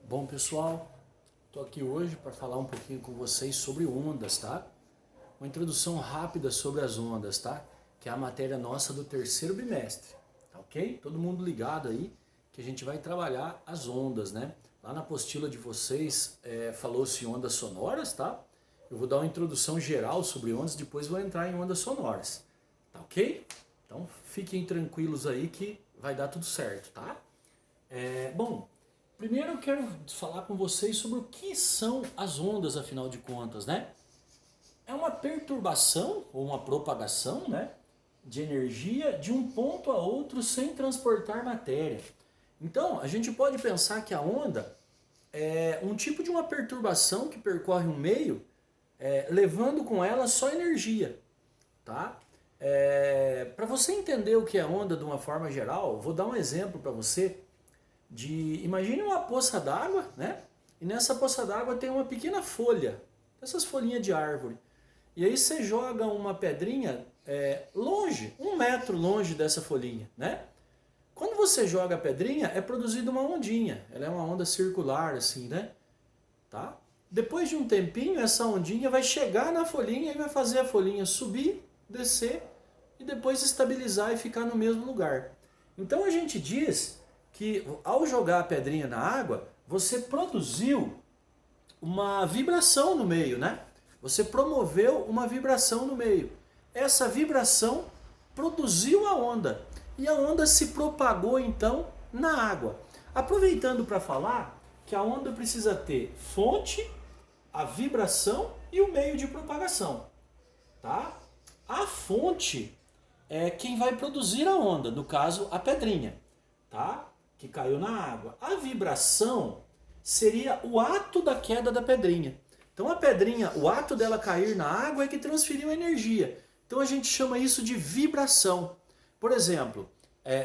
Bom, pessoal, estou aqui hoje para falar um pouquinho com vocês sobre ondas, tá? Uma introdução rápida sobre as ondas, tá? Que é a matéria nossa do terceiro bimestre, tá ok? Todo mundo ligado aí que a gente vai trabalhar as ondas, né? Lá na apostila de vocês falou-se ondas sonoras, tá? Eu vou dar uma introdução geral sobre ondas, depois vou entrar em ondas sonoras, tá ok? Então fiquem tranquilos aí que vai dar tudo certo, tá? Bom, primeiro eu quero falar com vocês sobre o que são as ondas, afinal de contas, né? É uma perturbação ou uma propagação, né, de energia de um ponto a outro sem transportar matéria. Então, a gente pode pensar que a onda é um tipo de uma perturbação que percorre um meio, levando com ela só energia, tá? Para você entender o que é onda de uma forma geral, vou dar um exemplo para você imagine uma poça d'água, né? E nessa poça d'água tem uma pequena folha, essas folhinhas de árvore. E aí você joga uma pedrinha longe, 1 metro longe dessa folhinha, né? Quando você joga a pedrinha, é produzida uma ondinha. Ela é uma onda circular, assim, né? Tá? Depois de um tempinho, essa ondinha vai chegar na folhinha e vai fazer a folhinha subir, descer e depois estabilizar e ficar no mesmo lugar. Então a gente diz que ao jogar a pedrinha na água, você produziu uma vibração no meio, né? Você promoveu uma vibração no meio. Essa vibração produziu a onda. E a onda se propagou então na água. Aproveitando para falar que a onda precisa ter fonte, a vibração e o meio de propagação, tá? A fonte é quem vai produzir a onda, no caso a pedrinha, tá? Que caiu na água. A vibração seria o ato da queda da pedrinha. Então a pedrinha, o ato dela cair na água é que transferiu energia. Então a gente chama isso de vibração. Por exemplo,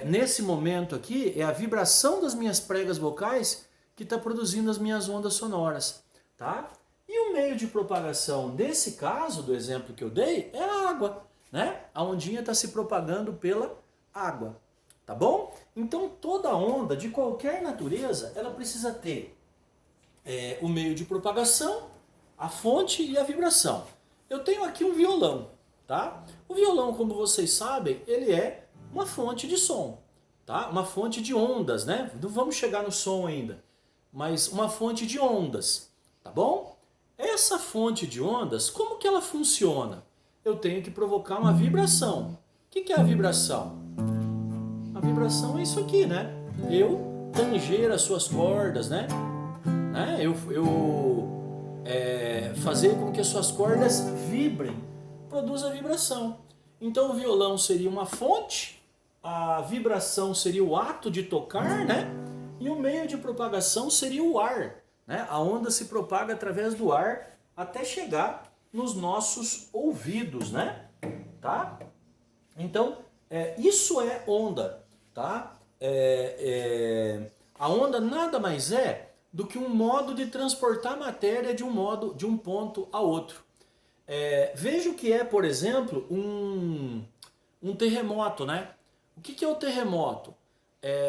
nesse momento aqui é a vibração das minhas pregas vocais que está produzindo as minhas ondas sonoras, tá? E o meio de propagação nesse caso, do exemplo que eu dei, é a água, né? A ondinha está se propagando pela água, tá bom? Então toda onda de qualquer natureza, ela precisa ter o meio de propagação, a fonte e a vibração. Eu tenho aqui um violão, tá? O violão, como vocês sabem, ele é uma fonte de som, tá? Uma fonte de ondas, né? Não vamos chegar no som ainda, mas uma fonte de ondas, tá bom? Essa fonte de ondas, como que ela funciona? Eu tenho que provocar uma vibração. O que é a vibração? A vibração é isso aqui, né? Eu tanger as suas cordas, né? Fazer com que as suas cordas vibrem, produz a vibração. Então o violão seria uma fonte, a vibração seria o ato de tocar, né? E o meio de propagação seria o ar, né? A onda se propaga através do ar até chegar nos nossos ouvidos, né? Tá? Então isso é onda, tá? A onda nada mais é do que um modo de transportar matéria de um ponto a outro. Veja o que é, por exemplo, um terremoto, né? O que é o terremoto?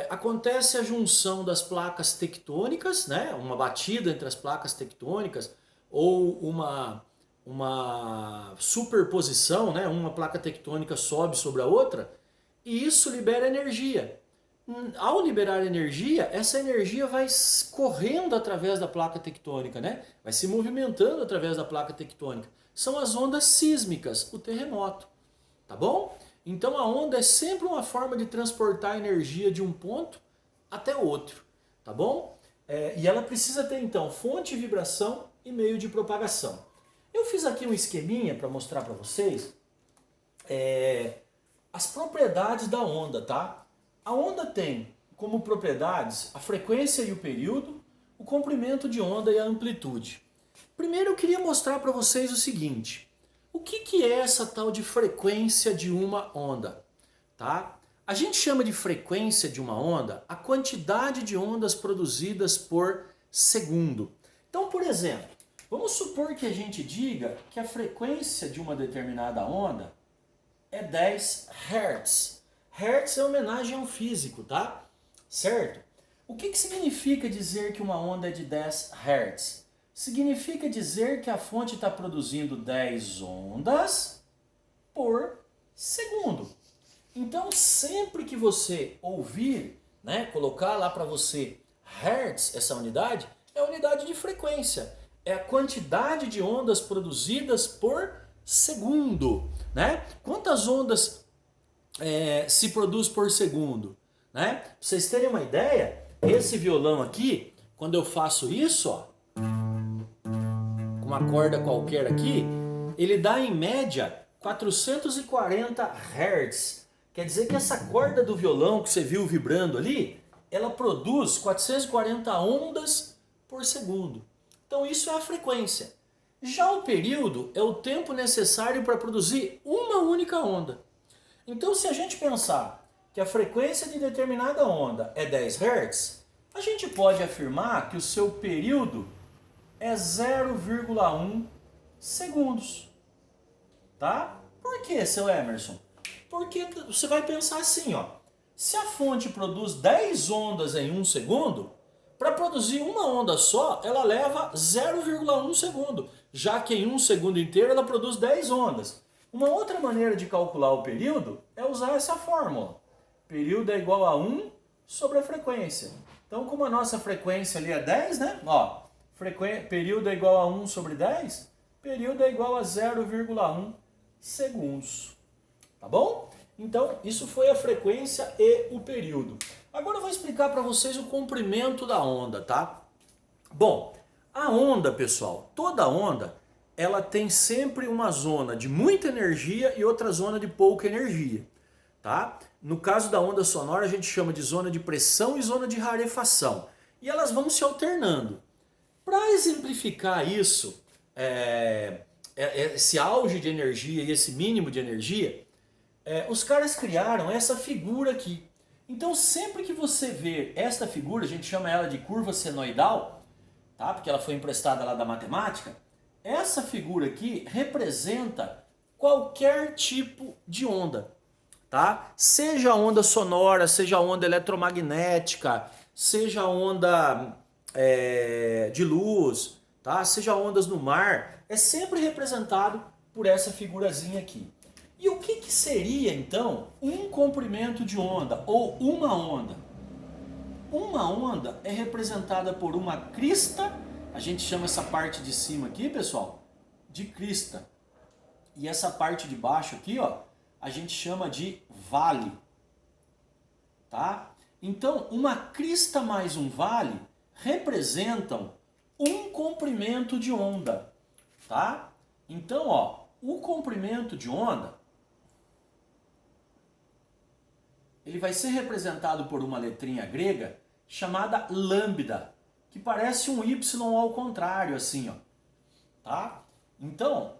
Acontece a junção das placas tectônicas, né? Uma batida entre as placas tectônicas ou uma superposição, né? Uma placa tectônica sobe sobre a outra e isso libera energia. Ao liberar energia, essa energia vai correndo através da placa tectônica, né? Vai se movimentando através da placa tectônica. São as ondas sísmicas, o terremoto, tá bom? Então a onda é sempre uma forma de transportar energia de um ponto até outro, tá bom? E ela precisa ter então fonte, vibração e meio de propagação. Eu fiz aqui um esqueminha para mostrar para vocês as propriedades da onda, tá? A onda tem como propriedades a frequência e o período, o comprimento de onda e a amplitude. Primeiro eu queria mostrar para vocês o seguinte: o que é essa tal de frequência de uma onda? Tá? A gente chama de frequência de uma onda a quantidade de ondas produzidas por segundo. Então, por exemplo, vamos supor que a gente diga que a frequência de uma determinada onda é 10 Hz. Hertz é homenagem ao físico, tá? Certo? O que significa dizer que uma onda é de 10 Hz? Significa dizer que a fonte está produzindo 10 ondas por segundo. Então, sempre que você ouvir, né, colocar lá para você Hertz, essa unidade, é a unidade de frequência. É a quantidade de ondas produzidas por segundo. Né? Quantas ondas se produz por segundo? Né? Para vocês terem uma ideia, esse violão aqui, quando eu faço isso, ó, com uma corda qualquer aqui, ele dá em média 440 Hz. Quer dizer que essa corda do violão que você viu vibrando ali, ela produz 440 ondas por segundo. Então isso é a frequência. Já o período é o tempo necessário para produzir uma única onda. Então se a gente pensar que a frequência de determinada onda é 10 Hz, a gente pode afirmar que o seu período é 0,1 segundos. Tá? Por que, seu Emerson? Porque você vai pensar assim, ó. Se a fonte produz 10 ondas em 1 segundo, para produzir uma onda só, ela leva 0,1 segundo, já que em 1 segundo inteiro ela produz 10 ondas. Uma outra maneira de calcular o período é usar essa fórmula. Período é igual a 1 sobre a frequência. Então, como a nossa frequência ali é 10, né? Ó, período é igual a 1 sobre 10, período é igual a 0,1 segundos. Tá bom? Então, isso foi a frequência e o período. Agora eu vou explicar para vocês o comprimento da onda, tá? Bom, a onda, pessoal, toda onda, ela tem sempre uma zona de muita energia e outra zona de pouca energia, tá? No caso da onda sonora, a gente chama de zona de pressão e zona de rarefação. E elas vão se alternando. Para exemplificar isso, esse auge de energia e esse mínimo de energia, os caras criaram essa figura aqui. Então sempre que você vê esta figura, a gente chama ela de curva senoidal, tá? Porque ela foi emprestada lá da matemática. Essa figura aqui representa qualquer tipo de onda, tá? Seja onda sonora, seja onda eletromagnética, seja onda de luz, tá? Seja ondas no mar, é sempre representado por essa figurazinha aqui. E o que seria então um comprimento de onda ou uma onda? Uma onda é representada por uma crista, a gente chama essa parte de cima aqui, pessoal, de crista. E essa parte de baixo aqui, ó, a gente chama de vale. Tá? Então, uma crista mais um vale representam um comprimento de onda. Tá? Então, ó, o comprimento de onda, ele vai ser representado por uma letrinha grega chamada lambda, que parece um Y ao contrário, assim, ó. Tá? Então,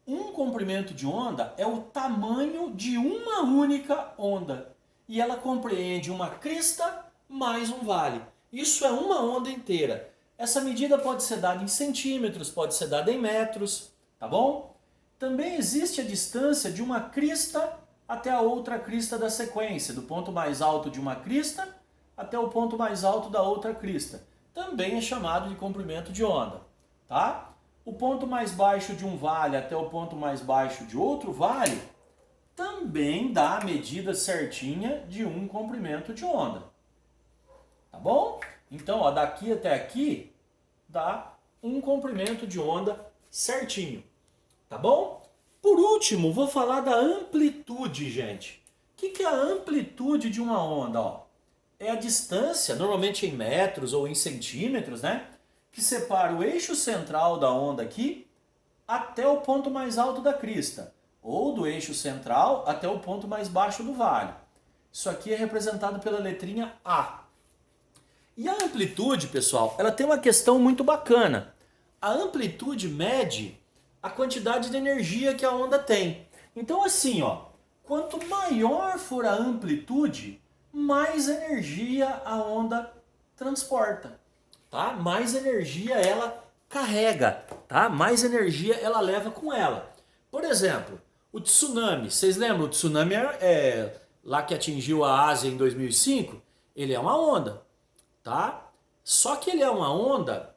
um comprimento de onda é o tamanho de uma única onda. E ela compreende uma crista mais um vale. Isso é uma onda inteira. Essa medida pode ser dada em centímetros, pode ser dada em metros, tá bom? Também existe a distância de uma crista até a outra crista da sequência, do ponto mais alto de uma crista até o ponto mais alto da outra crista. Também é chamado de comprimento de onda, tá? O ponto mais baixo de um vale até o ponto mais baixo de outro vale também dá a medida certinha de um comprimento de onda. Tá bom? Então, ó, daqui até aqui dá um comprimento de onda certinho. Tá bom? Por último, vou falar da amplitude, gente. O que é a amplitude de uma onda? Ó? É a distância, normalmente em metros ou em centímetros, né? Que separa o eixo central da onda aqui até o ponto mais alto da crista. Ou do eixo central até o ponto mais baixo do vale. Isso aqui é representado pela letrinha A. E a amplitude, pessoal, ela tem uma questão muito bacana. A amplitude mede a quantidade de energia que a onda tem. Então assim, ó, quanto maior for a amplitude, mais energia a onda transporta, tá? Mais energia ela carrega, tá? Mais energia ela leva com ela. Por exemplo, o tsunami, vocês lembram? O tsunami lá que atingiu a Ásia em 2005, ele é uma onda. tá? Só que ele é uma onda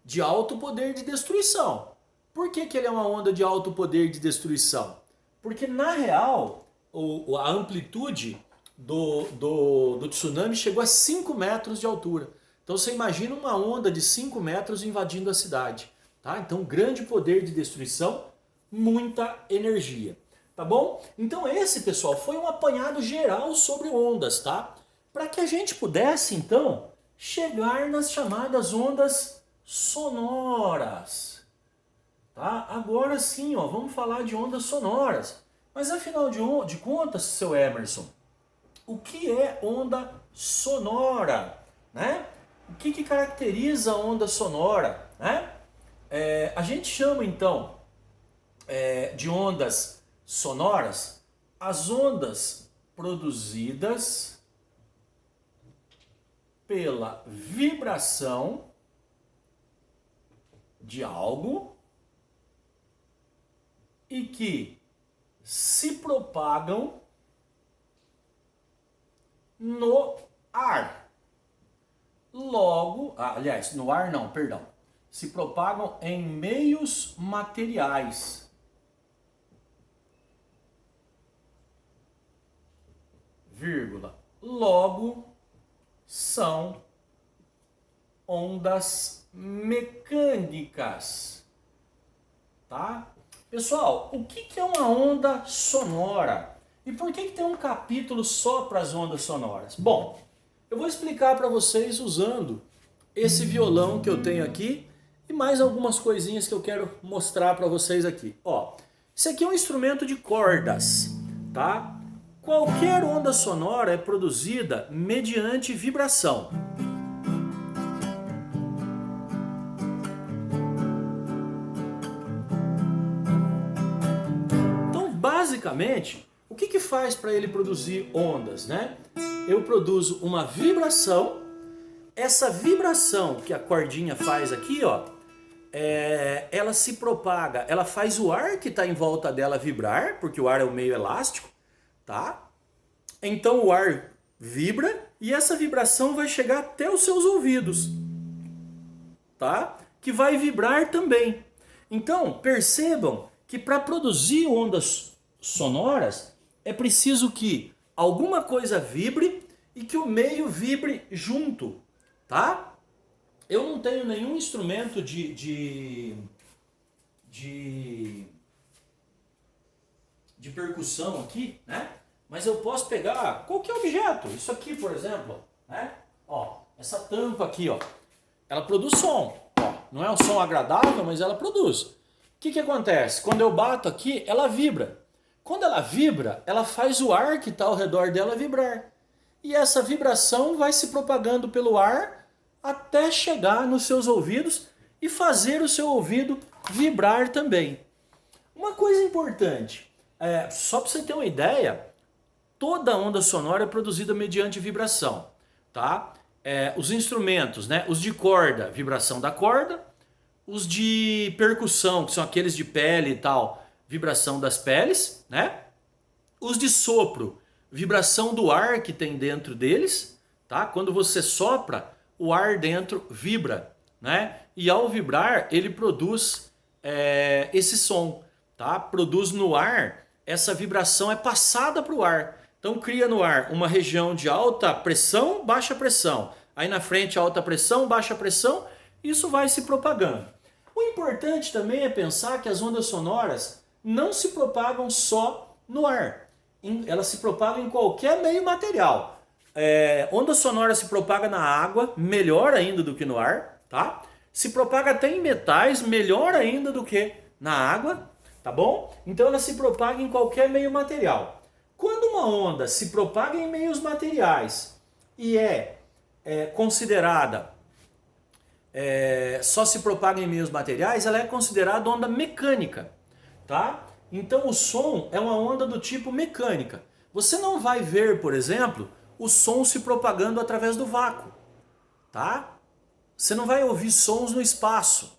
de alto poder de destruição. Por que ele é uma onda de alto poder de destruição? Porque na real, a amplitude do tsunami chegou a 5 metros de altura. Então você imagina uma onda de 5 metros invadindo a cidade. Tá? Então grande poder de destruição, muita energia. Tá bom? Então esse, pessoal, foi um apanhado geral sobre ondas, tá? Para que a gente pudesse, então, chegar nas chamadas ondas sonoras. Tá? Agora sim, ó, vamos falar de ondas sonoras. Mas afinal de contas, seu Emerson, o que é onda sonora? Né? O que caracteriza a onda sonora? Né? A gente chama então de ondas sonoras as ondas produzidas pela vibração de algo e que se propagam no ar. Logo, aliás, no ar não, perdão. Se propagam em meios materiais. Vírgula. Logo, são ondas mecânicas. Tá? Pessoal, o que é uma onda sonora? E por que tem um capítulo só para as ondas sonoras? Bom, eu vou explicar para vocês usando esse violão que eu tenho aqui e mais algumas coisinhas que eu quero mostrar para vocês aqui. Ó, esse aqui é um instrumento de cordas, tá? Qualquer onda sonora é produzida mediante vibração. Então, basicamente, o que faz para ele produzir ondas, né? Eu produzo uma vibração. Essa vibração que a cordinha faz aqui, ó, ela se propaga, ela faz o ar que está em volta dela vibrar, porque o ar é o meio elástico, tá? Então o ar vibra e essa vibração vai chegar até os seus ouvidos, tá? Que vai vibrar também. Então percebam que para produzir ondas sonoras é preciso que alguma coisa vibre e que o meio vibre junto, tá? Eu não tenho nenhum instrumento de percussão aqui, né? Mas eu posso pegar qualquer objeto. Isso aqui, por exemplo, né? Ó, essa tampa aqui, ó, ela produz som. Ó, não é um som agradável, mas ela produz. O que acontece? Quando eu bato aqui, ela vibra. Quando ela vibra, ela faz o ar que está ao redor dela vibrar. E essa vibração vai se propagando pelo ar até chegar nos seus ouvidos e fazer o seu ouvido vibrar também. Uma coisa importante, só para você ter uma ideia, toda onda sonora é produzida mediante vibração, tá? Os instrumentos, né? Os de corda, vibração da corda. Os de percussão, que são aqueles de pele e tal, vibração das peles, né? Os de sopro, vibração do ar que tem dentro deles, tá? Quando você sopra, o ar dentro vibra, né? E ao vibrar, ele produz esse som, tá? Produz no ar, essa vibração é passada para o ar. Então cria no ar uma região de alta pressão, baixa pressão. Aí na frente alta pressão, baixa pressão, isso vai se propagando. O importante também é pensar que as ondas sonoras não se propagam só no ar. Elas se propagam em qualquer meio material. Onda sonora se propaga na água, melhor ainda do que no ar, tá? Se propaga até em metais, melhor ainda do que na água, tá bom? Então ela se propaga em qualquer meio material. Quando uma onda se propaga em meios materiais e considerada, só se propaga em meios materiais, ela é considerada onda mecânica, tá? Então o som é uma onda do tipo mecânica. Você não vai ver, por exemplo, o som se propagando através do vácuo, tá? Você não vai ouvir sons no espaço,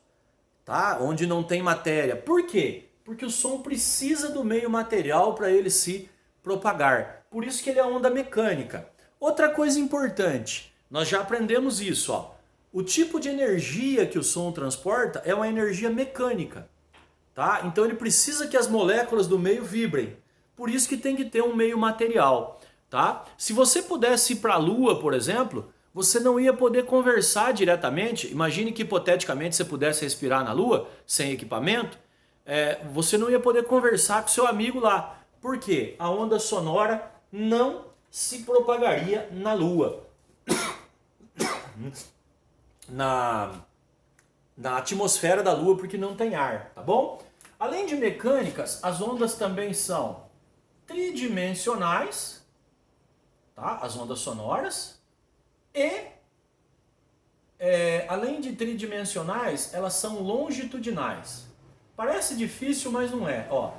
tá? Onde não tem matéria. Por quê? Porque o som precisa do meio material para ele se propagar. Por isso que ele é onda mecânica. Outra coisa importante, Nós já aprendemos isso, ó. O tipo de energia que o som transporta é uma energia mecânica, tá? Então ele precisa que as moléculas do meio vibrem. Por isso que tem que ter um meio material, tá? Se você pudesse ir para a Lua, por exemplo, você não ia poder conversar diretamente. Imagine que hipoteticamente você pudesse respirar na Lua sem equipamento. Você não ia poder conversar com seu amigo lá. Por quê? A onda sonora não se propagaria na Lua. Na atmosfera da Lua, porque não tem ar, tá bom? Além de mecânicas, as ondas também são tridimensionais, tá? As ondas sonoras. E, além de tridimensionais, elas são longitudinais. Parece difícil, mas não é. Ó,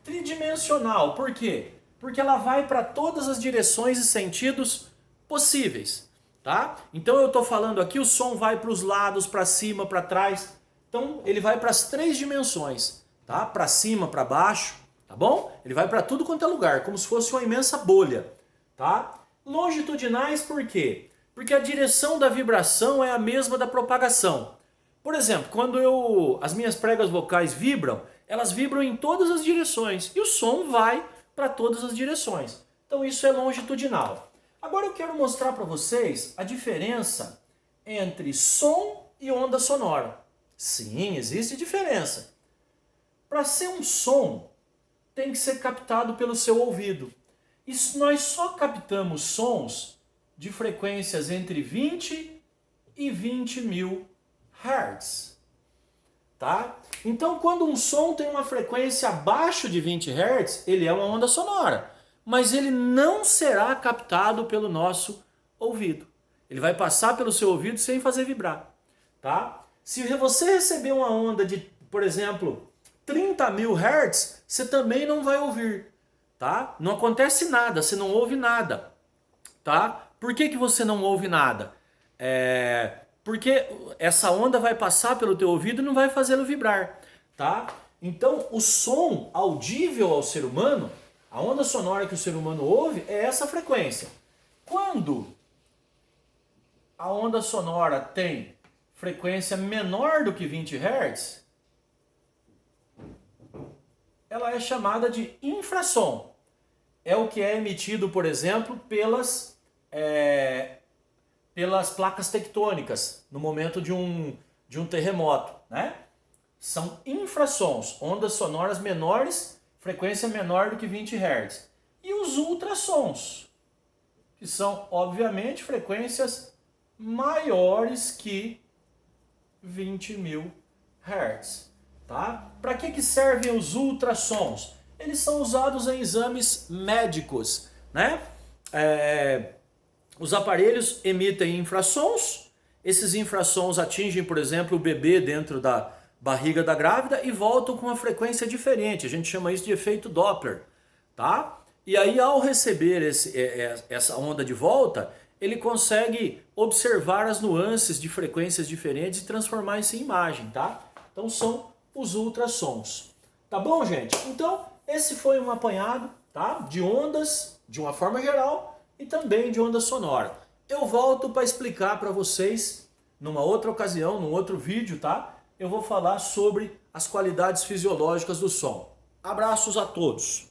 tridimensional, por quê? Porque ela vai para todas as direções e sentidos possíveis. Tá? Então eu estou falando aqui, o som vai para os lados, para cima, para trás. Então ele vai para as 3 dimensões, tá? Para cima, para baixo, tá bom? Ele vai para tudo quanto é lugar, como se fosse uma imensa bolha, tá? Longitudinais por quê? Porque a direção da vibração é a mesma da propagação. Por exemplo, quando as minhas pregas vocais vibram, elas vibram em todas as direções e o som vai para todas as direções. Então isso é longitudinal. Agora eu quero mostrar para vocês a diferença entre som e onda sonora. Sim, existe diferença. Para ser um som, tem que ser captado pelo seu ouvido. E nós só captamos sons de frequências entre 20 e 20 mil Hz. Tá? Então, quando um som tem uma frequência abaixo de 20 Hz, ele é uma onda sonora. Mas ele não será captado pelo nosso ouvido. Ele vai passar pelo seu ouvido sem fazer vibrar, tá? Se você receber uma onda de, por exemplo, 30 mil Hz, você também não vai ouvir, tá? Não acontece nada, você não ouve nada, tá? Por que que você não ouve nada? Porque essa onda vai passar pelo teu ouvido e não vai fazê-lo vibrar, tá? Então, o som audível ao ser humano, a onda sonora que o ser humano ouve é essa frequência. Quando a onda sonora tem frequência menor do que 20 Hz, ela é chamada de infrassom. É o que é emitido, por exemplo, pelas placas tectônicas no momento de um terremoto, né? São infrassons, ondas sonoras menores, frequência menor do que 20 Hz. E os ultrassons, que são, obviamente, frequências maiores que 20 mil Hz. Tá? Para que servem os ultrassons? Eles são usados em exames médicos, né? Os aparelhos emitem infrassons. Esses infrassons atingem, por exemplo, o bebê dentro da barriga da grávida e voltam com uma frequência diferente. A gente chama isso de efeito Doppler, tá? E aí, ao receber essa onda de volta, ele consegue observar as nuances de frequências diferentes e transformar isso em imagem, tá? Então são os ultrassons. Tá bom, gente? Então, esse foi um apanhado, tá? De ondas, de uma forma geral, e também de onda sonora. Eu volto para explicar para vocês, numa outra ocasião, num outro vídeo, tá? Eu vou falar sobre as qualidades fisiológicas do som. Abraços a todos!